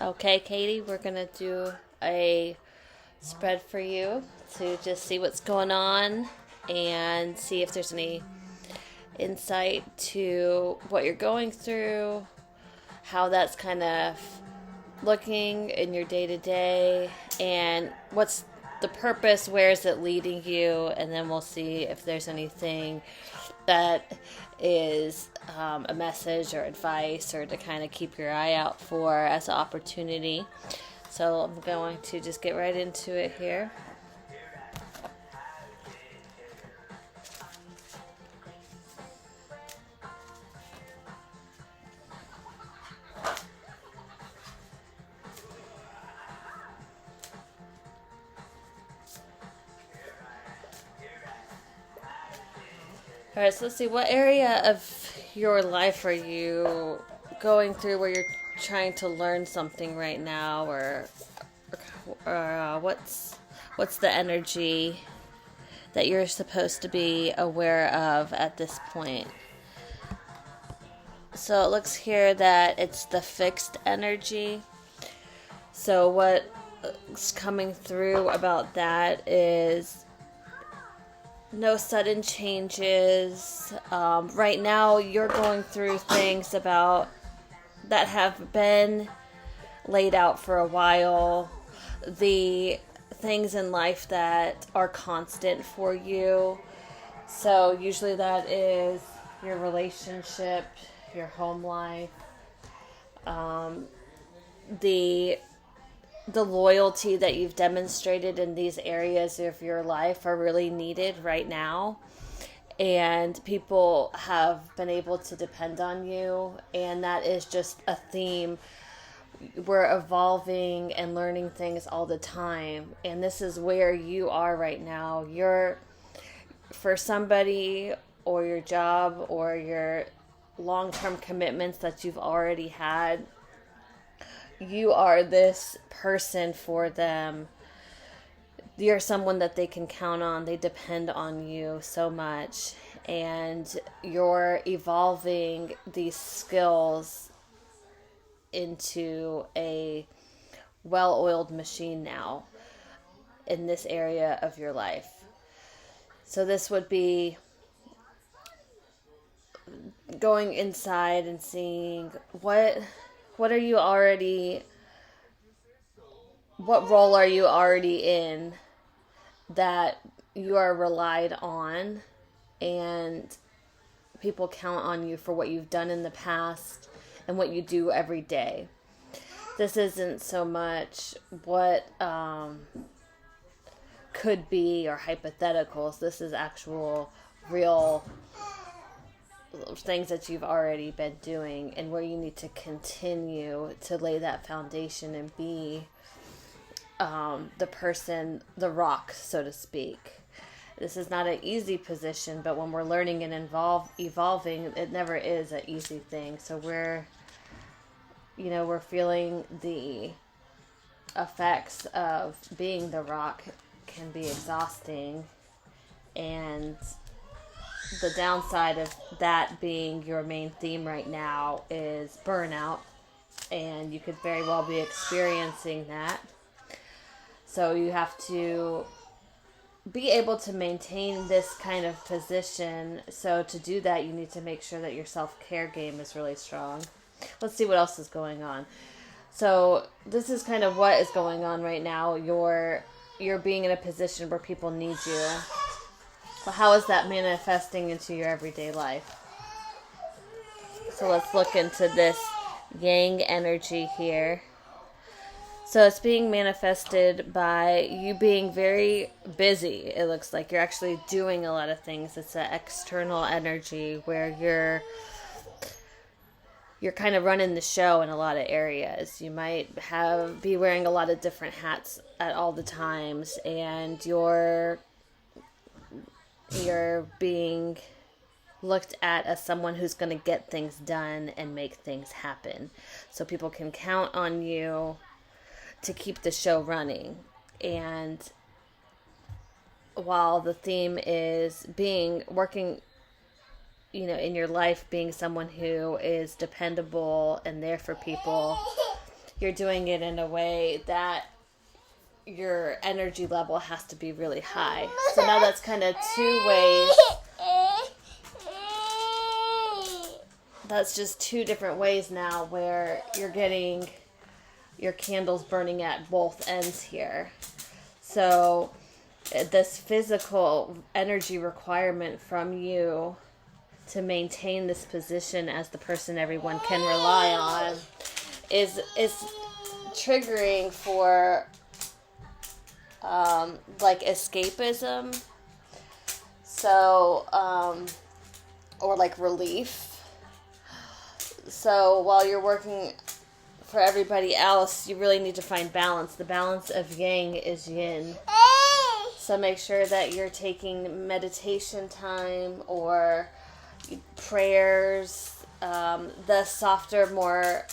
Okay, Katie, we're going to do a spread for you to just see what's going on and see if there's any insight to what you're going through, how that's kind of looking in your day to day, and what's the purpose, where is it leading you, and then we'll see if there's anything that is a message or advice or to kind of keep your eye out for as an opportunity. So I'm going to just get right into it here. All right, so let's see. What area of your life are you going through where you're trying to learn something right now, or what's the energy that you're supposed to be aware of at this point? So it looks here that it's the fixed energy. So what's coming through about that is no sudden changes. Right now, you're going through things about that have been laid out for a while. The things in life that are constant for you. So usually that is your relationship, your home life, the the loyalty that you've demonstrated in these areas of your life are really needed right now. And people have been able to depend on you, and that is just a theme. We're evolving and learning things all the time, and this is where you are right now. You're, for somebody or your job or your long-term commitments that you've already had, you are this person for them. You're someone that they can count on. They depend on you so much. And you're evolving these skills into a well oiled machine now in this area of your life. So, this would be going inside and seeing what are you already, what role are you already in that you are relied on, and people count on you for what you've done in the past and what you do every day. This isn't so much what could be or hypotheticals. This is actual, real things that you've already been doing, and where you need to continue to lay that foundation and be the person, the rock, so to speak. This is not an easy position, but when we're learning and evolving, it never is an easy thing. So we're feeling the effects of being the rock can be exhausting, and the downside of that being your main theme right now is burnout, and you could very well be experiencing that. So you have to be able to maintain this kind of position. So to do that, you need to make sure that your self-care game is really strong. Let's see what else is going on. So this is kind of what is going on right now. You're being in a position where people need you. Well, how is that manifesting into your everyday life? So let's look into this yang energy here. So it's being manifested by you being very busy. It looks like you're actually doing a lot of things. It's an external energy where you're kind of running the show in a lot of areas. You might be wearing a lot of different hats at all the times, and you're being looked at as someone who's going to get things done and make things happen. So people can count on you to keep the show running. And while the theme is working, in your life, being someone who is dependable and there for people, you're doing it in a way that your energy level has to be really high. So now that's kind of two ways. That's just two different ways now where you're getting your candles burning at both ends here. So this physical energy requirement from you to maintain this position as the person everyone can rely on is triggering for like escapism, so or like relief. So while you're working for everybody else, you really need to find balance. The balance of yang is yin. So make sure that you're taking meditation time or prayers, the softer, more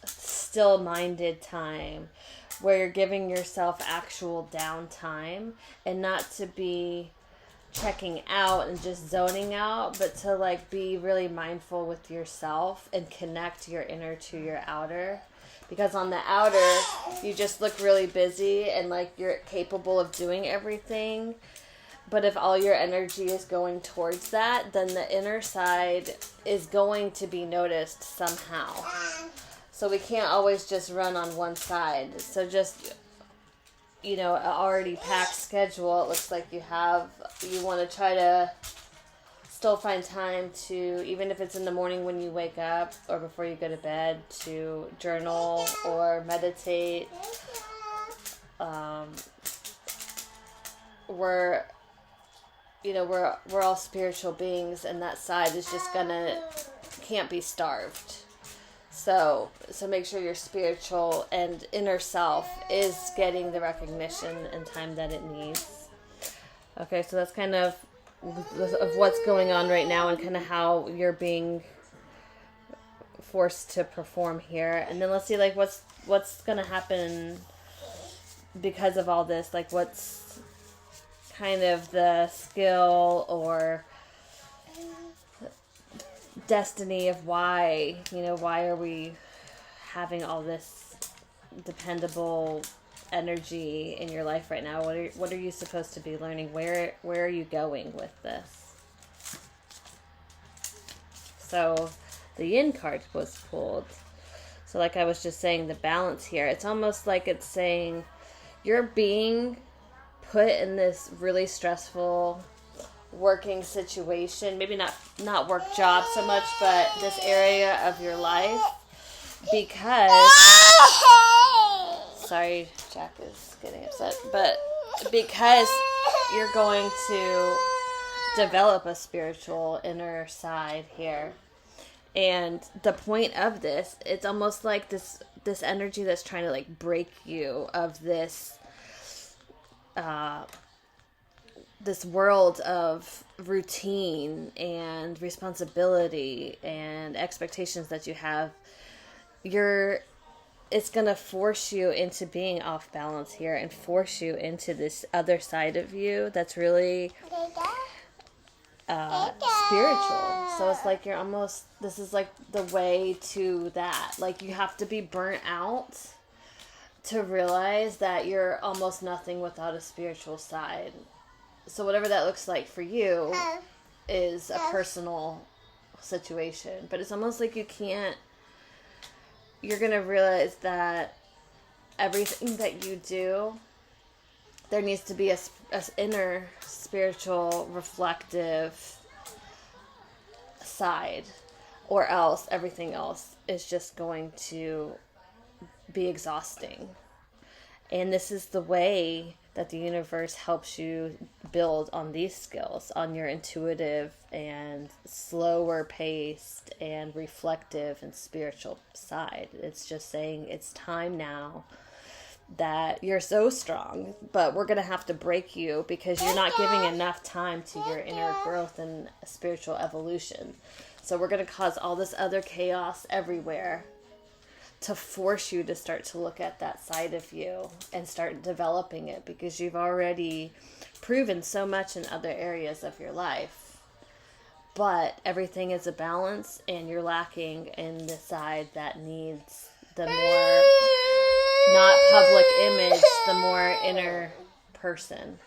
still-minded time where you're giving yourself actual downtime, and not to be checking out and just zoning out, but to like be really mindful with yourself and connect your inner to your outer. Because on the outer, you just look really busy and like you're capable of doing everything. But if all your energy is going towards that, then the inner side is going to be noticed somehow. So we can't always just run on one side. So just, an already packed schedule, it looks like you want to try to still find time to, even if it's in the morning when you wake up or before you go to bed, to journal or meditate. We're all spiritual beings, and that side is just can't be starved. So make sure your spiritual and inner self is getting the recognition and time that it needs. Okay, so that's kind of what's going on right now and kind of how you're being forced to perform here. And then let's see like what's going to happen because of all this. Like what's kind of the skill or destiny of why are we having all this dependable energy in your life right now? What are you supposed to be learning? Where are you going with this? So the yin card was pulled. So like I was just saying, the balance here, it's almost like it's saying you're being put in this really stressful working situation, maybe not work job so much, but this area of your life, because sorry, Jack is getting upset, but because you're going to develop a spiritual inner side here. And the point of this, it's almost like this energy that's trying to like break you of this this world of routine and responsibility and expectations that you have. It's going to force you into being off balance here and force you into this other side of you that's really spiritual. So it's like this is like the way to that. Like you have to be burnt out to realize that you're almost nothing without a spiritual side. So whatever that looks like for you is a personal situation. But it's almost like you're going to realize that everything that you do, there needs to be a inner spiritual reflective side, or else everything else is just going to be exhausting. And this is the way that the universe helps you build on these skills, on your intuitive and slower paced and reflective and spiritual side. It's just saying it's time now that you're so strong, but we're going to have to break you because you're not giving enough time to your inner growth and spiritual evolution. So we're going to cause all this other chaos everywhere to force you to start to look at that side of you and start developing it, because you've already proven so much in other areas of your life. But everything is a balance, and you're lacking in the side that needs the more not public image, the more inner person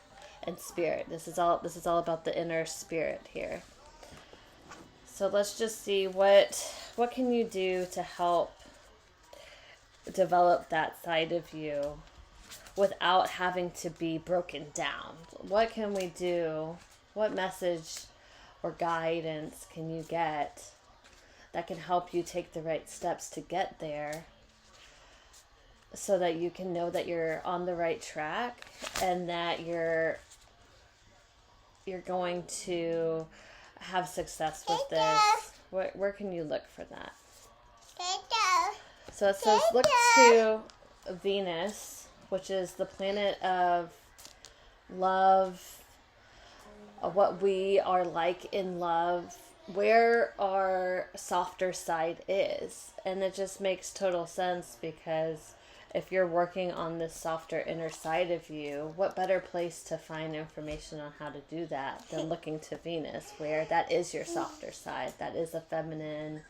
and spirit. This is all about the inner spirit here. So let's just see what can you do to help develop that side of you without having to be broken down. What can we do? What message or guidance can you get that can help you take the right steps to get there, so that you can know that you're on the right track and that you're going to have success with this? Where can you look for that? So it says look to Venus, which is the planet of love, what we are like in love, where our softer side is. And it just makes total sense, because if you're working on this softer inner side of you, what better place to find information on how to do that than looking to Venus, where that is your softer side. That is a feminine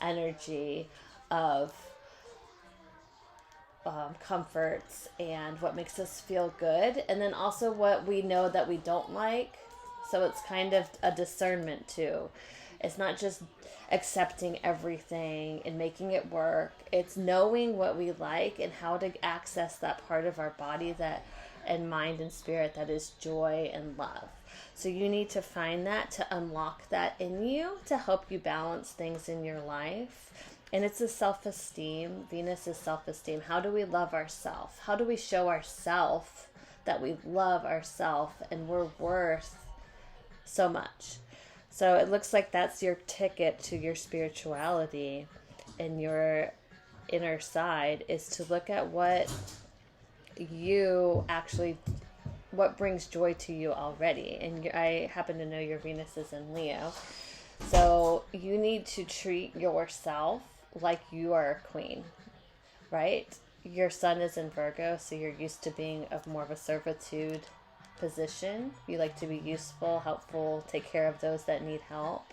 energy of comforts and what makes us feel good, and then also what we know that we don't like. So it's kind of a discernment too. It's not just accepting everything and making it work. It's knowing what we like and how to access that part of our body that and mind and spirit that is joy and love. So you need to find that, to unlock that in you, to help you balance things in your life. And it's a self-esteem. Venus is self-esteem. How do we love ourselves? How do we show ourselves that we love ourselves and we're worth so much? So it looks like that's your ticket to your spirituality and your inner side, is to look at what brings joy to you already. And I happen to know your Venus is in Leo. So you need to treat yourself like you are a queen, right? Your sun is in Virgo, so you're used to being of more of a servitude position. You like to be useful, helpful, take care of those that need help.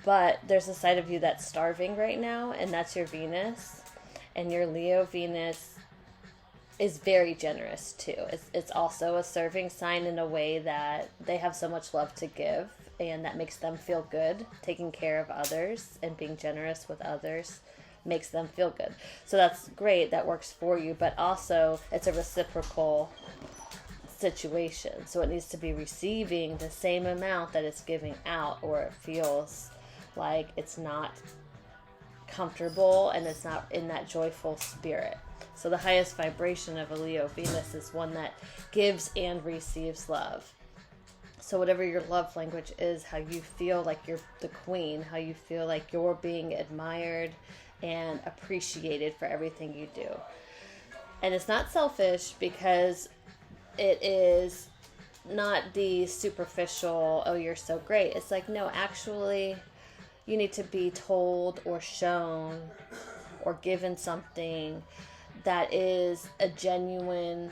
But there's a side of you that's starving right now, and that's your Venus. And your Leo Venus is very generous too. It's also a serving sign in a way that they have so much love to give, and that makes them feel good. Taking care of others and being generous with others makes them feel good. So that's great. That works for you. But also it's a reciprocal situation. So it needs to be receiving the same amount that it's giving out, or it feels like it's not comfortable and it's not in that joyful spirit. So the highest vibration of a Leo Venus is one that gives and receives love. So whatever your love language is, how you feel like you're the queen, how you feel like you're being admired and appreciated for everything you do. And it's not selfish, because it is not the superficial, oh, you're so great. It's like, no, actually, you need to be told or shown or given something that is a genuine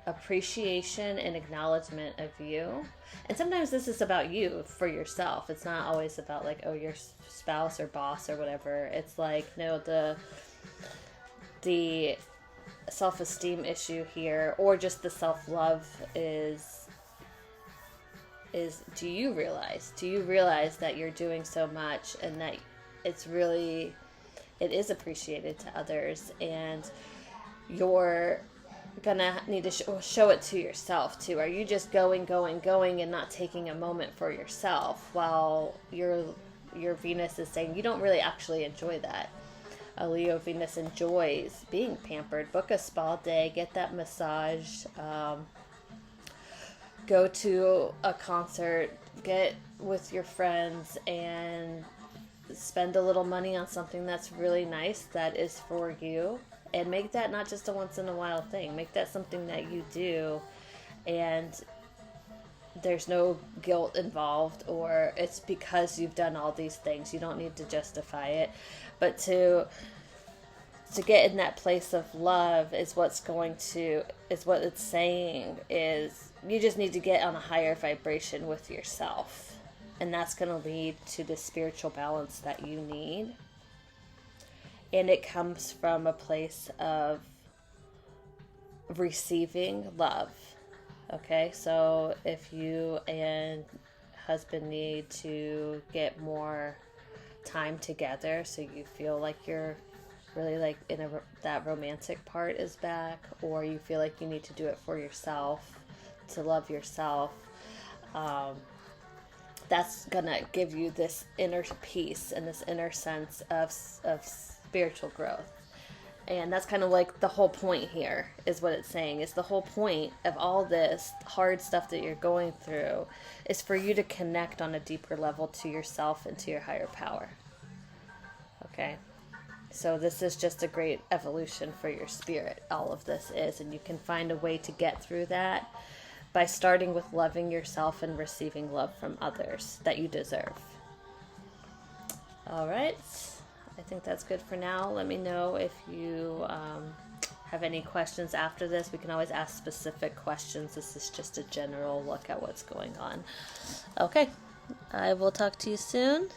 appreciation and acknowledgement of you. And sometimes this is about you for yourself. It's not always about like, oh, your spouse or boss or whatever. It's like, no, the self-esteem issue here, or just the self-love is do you realize that you're doing so much and that it is appreciated to others, and you're gonna need to show it to yourself too. Are you just going and not taking a moment for yourself, while your Venus is saying you don't really actually enjoy that? A Leo Venus enjoys being pampered. Book a spa day, get that massage, go to a concert, get with your friends, and spend a little money on something that's really nice that is for you. And make that not just a once in a while thing. Make that something that you do, and there's no guilt involved, or it's because you've done all these things. You don't need to justify it. But to get in that place of love is what it's saying is you just need to get on a higher vibration with yourself. And that's going to lead to the spiritual balance that you need. And it comes from a place of receiving love. Okay, so if you and husband need to get more time together, so you feel like you're really like that romantic part is back, or you feel like you need to do it for yourself, to love yourself, that's gonna give you this inner peace and this inner sense of spiritual growth. And that's kind of like the whole point here, is what it's saying. Is the whole point of all this hard stuff that you're going through is for you to connect on a deeper level to yourself and to your higher power. Okay? So this is just a great evolution for your spirit. All of this is. And you can find a way to get through that by starting with loving yourself and receiving love from others that you deserve. All right. I think that's good for now. Let me know if you have any questions after this. We can always ask specific questions. This is just a general look at what's going on. Okay. I will talk to you soon.